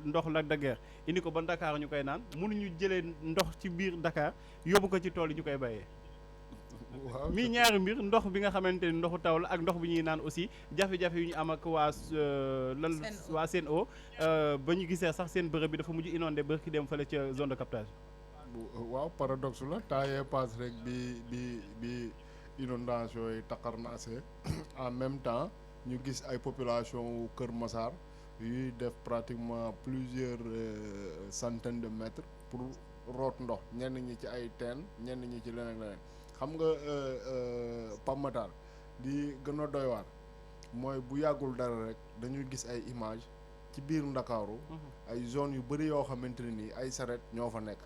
ndox Lac de Guiers indi ko ba Dakar ñu koy naan mënuñu jëlee ndox ci biir Dakar yóbbu ko ci tool yi ñu koy bayee. waaw mii ñaari mbir ndox bi nga xamante ni ndoxu taw la ak ndox bi ñuy naan aussi jafe-jafe yu ñu am ak waa lan waa Sen'Eau ba ñu gisee sax seen bërëb bi dafa mujj inondé ba ki dem fële ca zone de captage. waaw paradoxe la temps yee passe rek bi inondation yi takarnaase en même temps ñu gis ay population wu Kër Massar yuy def pratiquement plusieurs centaines de mètres pour root ndox ñenn ñi ci ay teen ñenn ñi ci leneen leneen xam nga Pape Matar di gën a doy waar mooy bu yàggul dara rek dañuy gis ay image ci biir Ndakaaru ay zone yu bëri yoo xamante ne nii ay saret ñoo fa nekk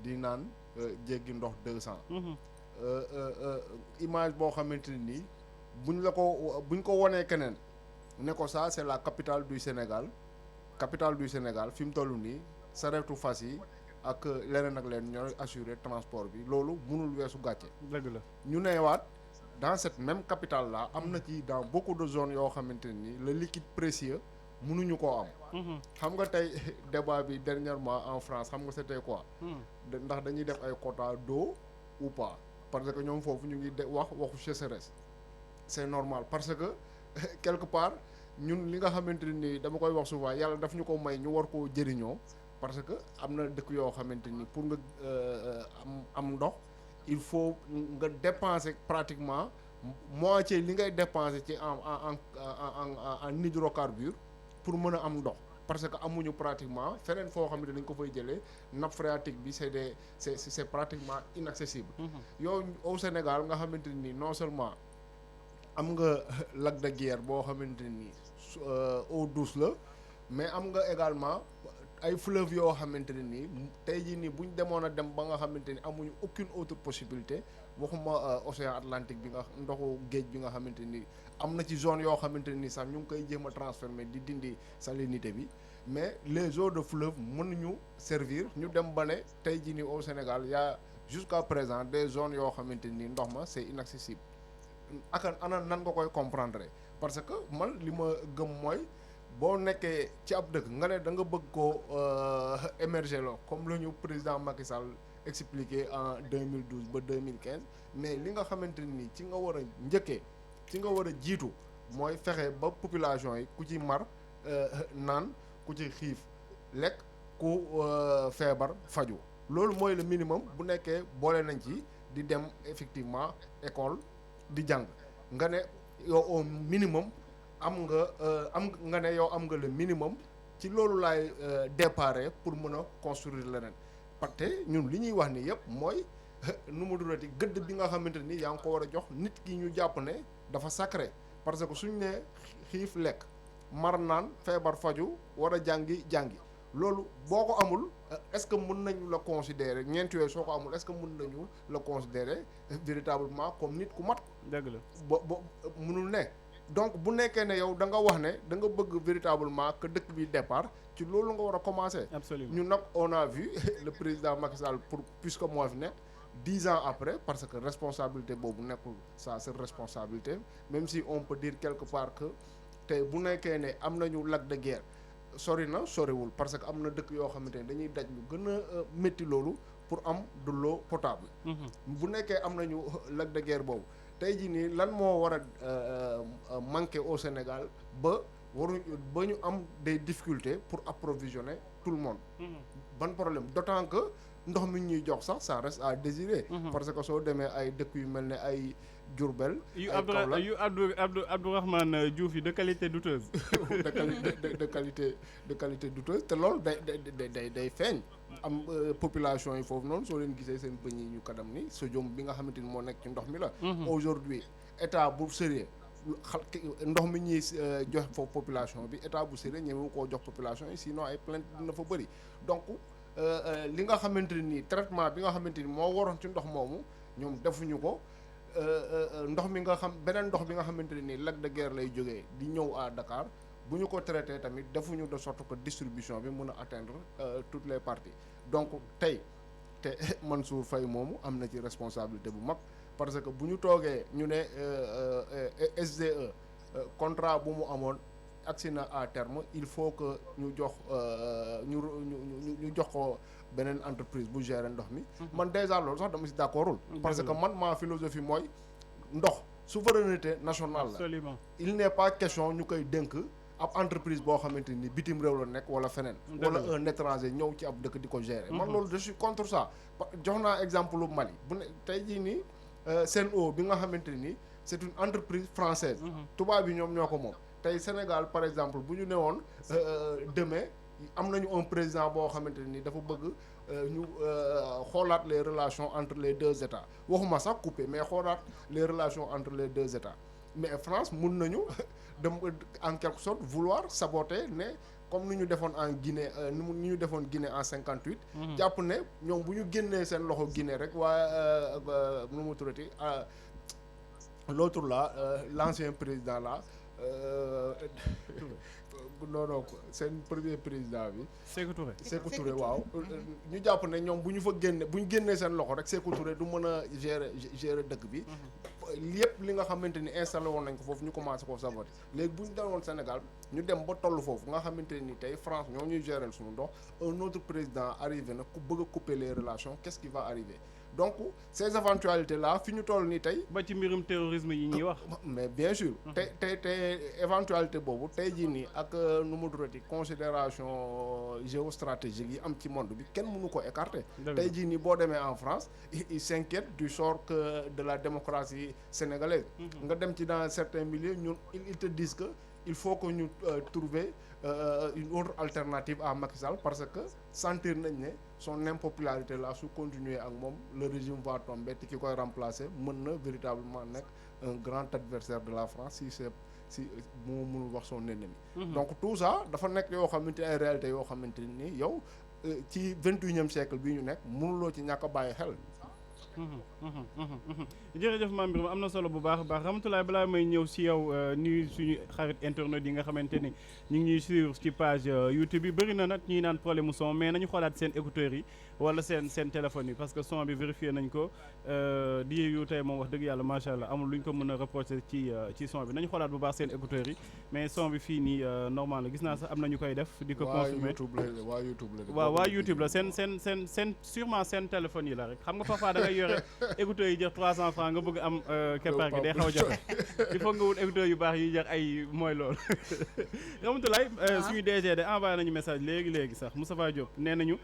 di naan jéggi ndox 200 image boo xamante ne nii buñ ko wonee keneen ne ko ça c'est la capitale du Sénégal fi mu toll nii saretu fas yi ak leneen ak leen ñooy assurer transport bi loolu mënul weesu gàcce. dëgg la ñu neewaat dans cette même capitale là am na ci dans beaucoup de zones yoo xamante ne nii le liquide précieux mënuñu koo am. xam nga tey débat bi dernièrement en France xam nga c'était quoi. ndax dañuy def ay quotas d'eau ou pas parce que ñoom foofu ñu ngi waxu sécheresse c'est normal parce que quelque part ñun li nga xamante ne nii dama koy wax souvent yàlla daf ñu ko may ñu war koo jëriñoo parce que am na dëkk yoo xamante ni pour nga am ndox il faut nga dépenser pratiquement moitié li ngay dépenser ci en hydrocarbure pour mën a am ndox parce que amuñu pratiquement feneen foo xamante dañ ko fay jëlee nappe phréatique bi c'est pratiquement inaccessible. yow au Sénégal nga xamante ni non seulement am nga Lac de Guiers boo xamante ni eau douce la mais am nga également ay fleuves yoo xamante ne nii tey jii nii buñ demoon a dem ba nga xamante ni amuñu aucune autre possibilité waxuma océan Atlantique bi nga ndoxu géej bi nga xamante ni am na ci zone yoo xamante ni sax ñu ngi koy jéem a transformer di dindi salinité bi mais les eaux de fleuve mënuñu servir ñu dem ba ne tey jii nii au Sénégal y a jusqu'à présent des zones yoo xamante ni ndox ma c'est inaccessible ana nan nga koy comprendre parce que man li ma gëm mooy boo nekkee ci ab dëkk nga ne da nga bëgg koo émerger la comme la ñu président Macky Sall expliqué en 2012 ba 2015 mais li nga xamante ni ci nga war a njëkkee ci nga war a jiitu mooy fexe ba population yi ku ci mar naan ku ci xiif lekk ku feebar faju loolu mooy le minimum bu nekkee boole nañ ci di dem effectivement école di jàng nga ne yow au minimum am nga ne yow am nga le minimum ci loolu laay déparé pour mën a construire leneen parce que ñun li ñuy wax ni yëpp mooy nu mu durati gëdd bi nga xamante ni yaa ngi ko war a jox nit ki ñu jàpp ne dafa sacré parce que suñ ne xiif lekk mar naan feebar faju war a jàngi loolu boo ko amul est-ce que mën nañu la considérer ñeenti yooyu soo ko amul est-ce que mën nañu la considérer véritablement comme nit ku mat. dëgg la ba mënul ne. donc bu nekkee ne yow da nga wax ne da nga bëgg véritablement que dëkk bi départ ci loolu nga war a commencer. absolument ñun nag on a vu le président Macky Sall puisque moo fi nekk 10 ans après parce que responsabilité boobu nekkul sa seule responsabilité même si on peut dire quelque part que tey bu nekkee ne am nañu Lac de Guiers sori na soriwul parce que am na dëkk yoo xamante ne dañuy daj lu gën a métti loolu pour am de l'eau potable. bu nekkee am nañu Lac de Guiers boobu. tey jii nii lan moo war a manquer au Sénégal ba ñu am des difficultés pour approvisionner tout le monde. ban problème d'autant que ndox mi ñuy jox sax ça reste à désirer. parce que soo demee ay dëkk yu mel ne ay Diourbel. yu Abdourahmane Diouf yi de qualité douteuse. de qualité douteuse te loolu day feeñ. am population yi foofu noonu soo leen gisee seen bëñ yi ñu kadam ni sodium bi nga xamante ni moo nekk ci ndox mi la. aujourd'hui état bu sérieux ndox mi ñuy jox foofu population bi état bu sérieux ñemewu koo jox population yi sinon ay plainte dina fa bëri donc li nga xamante ni traitement bi nga xamante ni moo waroon ci ndox moomu ñoom defuñu ko ndox mi nga xam beneen ndox bi nga xamante ni Lac de Guiers lay jógee di ñëw à Dakar bu ñu ko traité tamit defuñu de sorte que distribution bi mën a atteindre toutes les parties donc te Mansour Faye moomu am na ci responsabilité bu mag parce que bu ñu toogee ñu ne SDE contrat bu mu amoon agsi na à terme il faut que ñu jox ñu jox ko beneen entreprise bu gérer ndox mi man déjà loolu sax dama si d'accordul parce que man ma philosophie mooy ndox souveraineté nationale la absolument il n'est pas question ñu koy dénk ab entreprise boo xamante ni bitim réew la nekk wala feneen wala un étranger ñëw ci ab dëkk di ko gérer man loolu je suis contre ça jox naa exemple lu Mali bu ne tey jii nii Sen'Eau bi nga xamante ni c'est une entreprise française tubaab bi ñoom ñoo ko moom tey Sénégal par exemple bu ñu newoon demain am nañu un président boo xamante ni dafa bëgg ñu xoolaat les relations entre les deux États waxuma sax couper mais xoolaat les relations entre les deux États mais France mun nañu dem en quelque sorte vouloir saboter ne comme ni ñu defoon en Guinée ni ñu defoon Guinée en 58. jàpp ne ñoom bu ñu génnee seen loxo Guinée rek waaye nu mu tuddati l'autre là l'ancien président là non seen premier président bi. Sékou Touré. Sékou Touré waaw. ñu jàpp ne ñoom bu ñu fa génne bu ñu génnee seen loxo rek Sékou Touré du mën a gérer dëkk bi. yépp li nga xamante ni installé woon nañ ko foofu ñu commencé ko saboter léegi bu ñu demoon Sénégal ñu dem ba toll foofu nga xamante ni tey France ñoo ñuy gérer suñu ndox un autre président arrivé na ku bëgg a couper les relations qu'est-ce qui va arriver donc ces éventualités là fi ñu toll nii tey. ba ci mbirum terrorisme yi ñuy wax. mais bien sûr. te éventualité boobu tey jii nii ak nu mu durati considération géostratégique yi am ci monde bi kenn mënu ko écarter. tey jii nii boo demee en France ils s'inquiètent du sort que de la démocratie sénégalaise. nga dem ci dans certains milieux ñun ils te disent que il faut que ñu trouver une autre alternative à Macky Sall parce que sentir nañ ne son impopularité là su continuer ak moom le régime va tomber te ki koy remplacer mën na véritablement nekk un grand adversaire de la France si moo mënul wax son ennemi. donc tout ça dafa nekk yoo xamante ay réalités yoo xamante ni yow ci 21e siècle bi ñu nekk mënuloo ci ñàkk a bàyyi xel. jërëjëf Mame Birame am na solo bu baax a baax Ramatoulaye balaa may ñëw si yow nuyu suñu xarit internet yi nga xamante ni ñu ngi ñuy suivre ci page YouTube yi bëri na nag ñuy naan problème mu son mais nañu xoolaat seen écouteurs yi wala seen téléphone yi parce que son bi vérifié nañ ko di yu tey moom wax dëgg yàlla macha allah amul lu ñu ko mën a reprocher ci son bi nañu xoolaat bu baax seen écouteurs yi mais son bi fii nii normal la gis naa sax am na ñu koy def di ko confirmer waa YouTube la seen sûrement seen téléphone yi la rek xam nga parfois da ngay yore écouteurs yi jar 300 francs nga bëgg am keppaar gi day xaw a jafe il faut nga wut écouteurs yu baax yi jar ay mooy loolu Ramatoulaye suñu DG de envoyé nañu message léegi sax Moustapha Diop nee nañu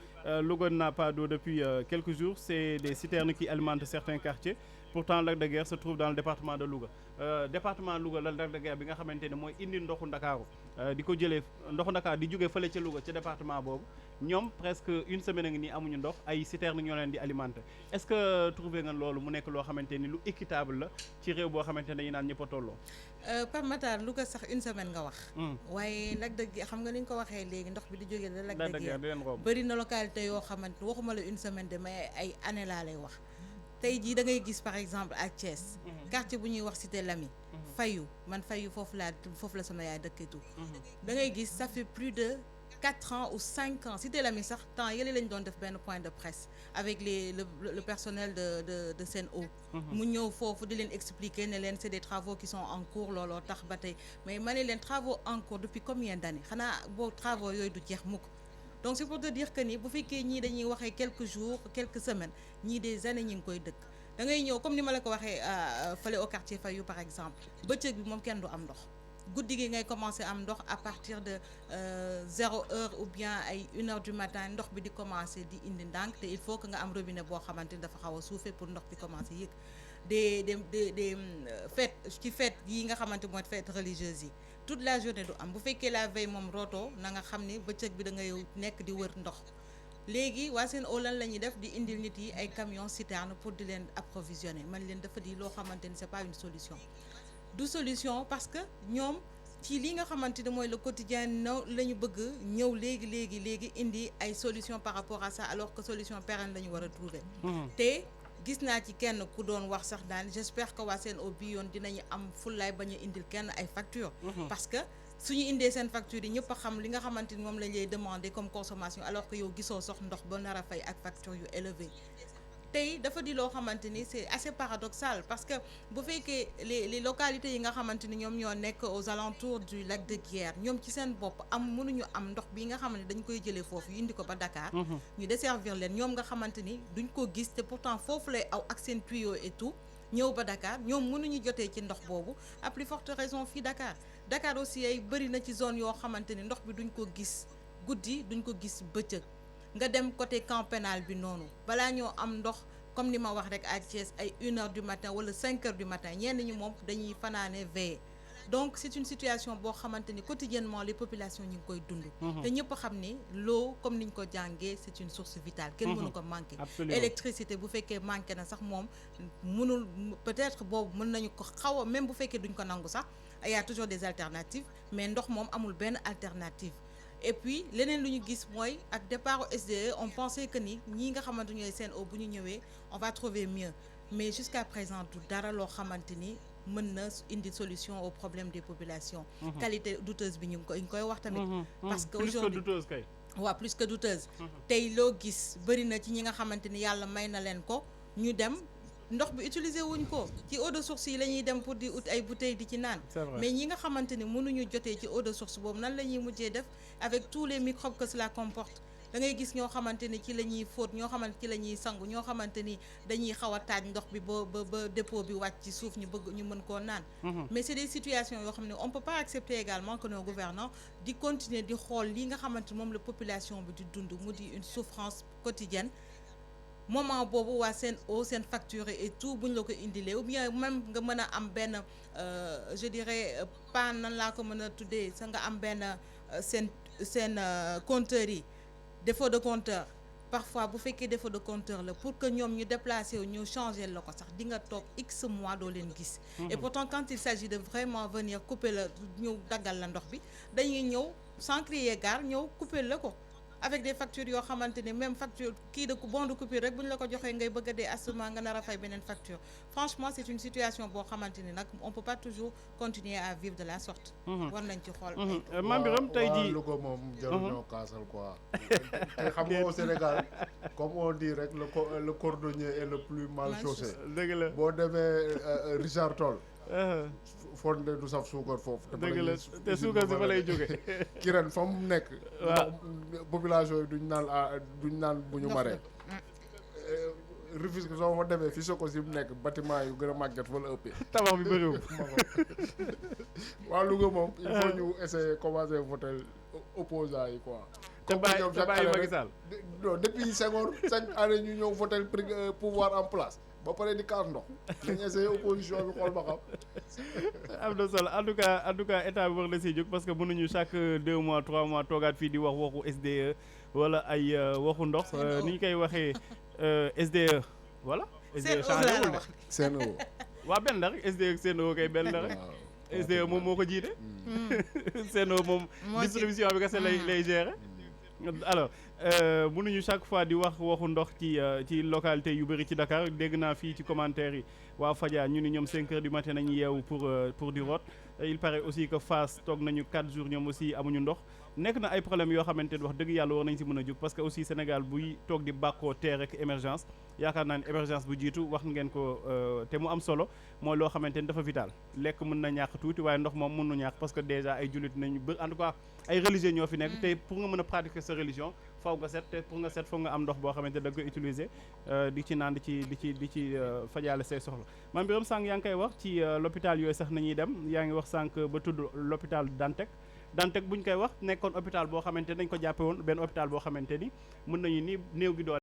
Louga n'a pas d'eau depuis quelques jours c'est des citernes qui alimentent certains quartiers pourtant Lac de Guiers se trouve dans le département de Louga département Louga la Lac de Guiers bi nga xamante ne mooy indi ndoxu Ndakaaru di ko jëlee ndoxu Ndakaaru di jógee fële ca Louga ca département boobu ñoom presque une semaine a ngi nii amuñu ndox ay citernes ñoo leen di alimenter est-ce que trouvé nga loolu mu nekk loo xamante ni lu équitable la ci réew boo xamante ne dañu naan ñëpp a tolloo. Pape Matar Louga sax une semaine nga wax. waaye Lac de Guiers xam nga ni nga ko waxee léegi ndox bi di jógee la Lac de Guiers bëri na localité yoo xamante waxuma la une semaine de mais ay année laa lay wax. tey jii da ngay gis par exemple à Thiès. quartier bu ñuy wax Cité Lamy. Fayu man Fayu foofu la sama yaay dëkketu. da ngay gis ça fait plus de 4 ans ou 5 ans Cité Lamy sax temps yële lañ doon def benn point de presse avec le personnel de Sen'Eau. mu ñëw foofu di leen expliquer ne leen c'est des travaux qui sont en cours looloo tax ba tey mais ma ne leen travaux en cours depuis combien d'années xanaa boo travaux yooyu du jeex mukk. donc c'est pour te dire que ni bu fekkee ñii dañuy waxee quelques jours quelques semaines ñii des années ñi ngi koy dëkk da ngay ñëw comme ni ma la ko waxee fële au quartier Fayu par exemple bëccëg bi moom kenn du am ndox guddi gi ngay commencer am ndox à partir de 0 heure ou bien ay 1 heure du matin ndox bi di commencer di indi ndànk te il faut que nga am robinet boo xamante ni dafa xaw a suufee pour ndox bi commencer yëg des fêtes ci fête yi nga xamante mooy fête religieuse yi toute la journée du am bu fekkee la veille moom roto na nga xam ni bëccëg bi da ngay nekk di wër ndox léegi waa Sen'Eau lan la ñuy def di indil nit yi ay camions citernes pour di leen approvisionner man leen dafa di loo xamante ni c'est pas une solution du solution parce que ñoom ci li nga xamante ni mooy le quotidien no la ñu bëgg ñëw léegi indi ay solution par rapport à ça alors que solution pérenne la ñu war a trouver te gis naa ci kenn ku doon wax sax daan j'espère que waa Sen'Eau bi yoon dinañu am fullaay bañ a indil kenn ay facture parce que suñu indee seen facture yi ñëpp a xam li nga xamante ni moom lañ lay demander comme consommation alors que yow gisoo sox ndox ba nar a fay ak facture yu élevé tey dafa di loo xamante ni c'est assez paradoxal parce que bu fekkee les localités yi nga xamante ni ñoom ñoo nekk aux alentours du lac de Guiers ñoom ci seen bopp mënuñu am ndox bi nga xam ne dañ koy jëlee foofu indi ko ba Dakar. ñu desservir leen ñoom nga xamante ni duñ ko gis te pourtant foofu lay aw ak seen tuyau et tout ñëw ba Dakar ñoom mënuñu jotee ci ndox boobu à plus forte raison fii Dakar aussi ay bëri na ci zone yoo xamante ni ndox bi duñ ko gis guddi duñ ko gis bëccëg. nga dem côté camp pénal bi noonu balaa ñoo am ndox comme ni ma wax rek à Thiès ay 1h du matin wala 5h du matin ñenn ñi moom dañuy fanaane veiller donc c'est une situation boo xamante ni quotidiennement les populations ñu ngi koy dund. te ñëpp xam ni l'eau comme niñ ko jàngee c'est une source vitale. kenn mënu ko manqué. électricité bu fekkee manqué na sax moom mënul peut-être boobu mën nañu ko xaw a même bu fekkee duñ ko nangu sax y a toujours des alternatives mais ndox moom amul benn alternative. et puis leneen lu ñu gis mooy ak départ au SDE on pensait que ni ñii nga xamante ñooy Sen'Eau bu ñu ñëwee on va trouver mieux mais jusqu'à présent du dara loo xamante ni mën na indi solution au problème des populations. qualité douteuse bi ñu ngi koy wax tamit. parce que aujourd'hui plus que douteuse kay. waaw plus que douteuse. tey loo gis bëri na ci ñi nga xamante ni yàlla may na leen ko ñu dem. ndox bi utiliser wuñ ko ci eau de source yi la ñuy dem pour di ut ay bouteilles di ci naan mais ñi nga xamante ni mënuñu jotee ci eau de source boobu nan la ñuy mujjee def avec tous les microbes que cela comporte da ngay gis ñoo xamante ni ci la ñuy fóot ñoo xamante ci la ñuy sangu ñoo xamante ni dañuy xaw a taaj ndox bi ba dépôt bi wàcc ci suuf ñu mën koo naan mais c'est des situations yoo xam ne on peut pas accepter également que nos gouvernants di continuer di xool li nga xamante moom la population bi di dund mu di une souffrance quotidienne moment boobu waa Sen'Eau seen facture et tout bu ñu la ko indilee ou bien même nga mën a am benn je dirais pas nan laa ko mën a tuddee sa nga am benn seen compteur yi défaut de compteur parfois bu fekkee défaut de compteur la pour que ñoom ñu déplacer wu ñu changer la ko sax di nga toog x mois doo leen gis et pourtant quand il s'agit de vraiment venir couper la ñëw daggal la ndox bi dañuy ñëw sans crier gare ñëw couper la ko avec des factures yoo xamante ni même facture kii de bon de coupure rek bu ñu la ko joxee ngay bëgg a dee assurément nga nar a fay beneen facture franchement c'est une situation boo xamante ni nag on peut pas toujours continuer à vivre de la sorte. war nañ ci xool. Mame Birame tey jii Louga moom jarul ñoo kaasal quoi. te xam nga au Sénégal comme on dit rek le cordonnier est le plus mal chaussé. dëgg la boo demee Richard Toll. fonde du saf suukar foofu. dëgg la te suukar si fa lay jóge Kirène fa mu nekk. waaw population yi duñ naan bu ñu maree. Rufisque soo fa demee fi soko si mu nekk bâtiment yu gën a màgget fa la ëppee. tabax bi bëriwul. waa Louga moom il faut ñu essayer commencer voter opposants yi quoi. te bàyyi Macky Sall. non depuis Senghor 5 années ñu ñëw voter pouvoir en place. ba pare di kaas ndox nañ essayé opposition bi xool ba xam. am na solo en tout cas état bi war na si jóg parce que mënuñu chaque 2 mois 3 mois toogaat fii di wax waxu SDE wala ay waxu ndox ni ñu koy waxee SDE voilà. SDE changé wul de Sen'Eau. waa benn la rek SDE ak Sen'Eau kay benn la rek. SDE moom moo ko jiite. Sen'Eau moom distribution bi kese lay gérer. alors mënuñu chaque fois di wax waxu ndox ci localité yu bëri ci Dakar dégg naa fii ci commentaire yi waa Fadia ñu ni ñoom 5 heures du matin nañu yeewu pour di root il paraît aussi que Fass toog nañu 4 jours ñoom aussi amuñu ndox nekk na ay problèmes yoo xamante ni wax dëgg yàlla war nañ si mën a jóg parce que aussi Sénégal buy toog di bàkkoo terre ak émergence yaakaar naa ne émergence bu jiitu wax ngeen ko te mu am solo mooy loo xamante ni dafa vital lekk mën na ñàkk tuuti waaye ndox moom mënu ñàkk parce que déjà ay jullit nañu bëri en tout cas ay religieux ñoo fi nekk te pour nga mën a pratiquer sa religion faw nga set te pour nga set foog nga am ndox boo xamante da nga koy utiliser di ci naan di ci fajaale say soxla Mame Birame sànq yaa ngi koy wax ci l'hôpital yooyu sax nañuy dem yaa ngi wax sànq ba tudd l'hôpital Dantec bu ñu koy wax nekkoon hôpital boo xamante dañ ko jàppe woon benn hôpital boo xamante ni mën nañu ni néew gi doole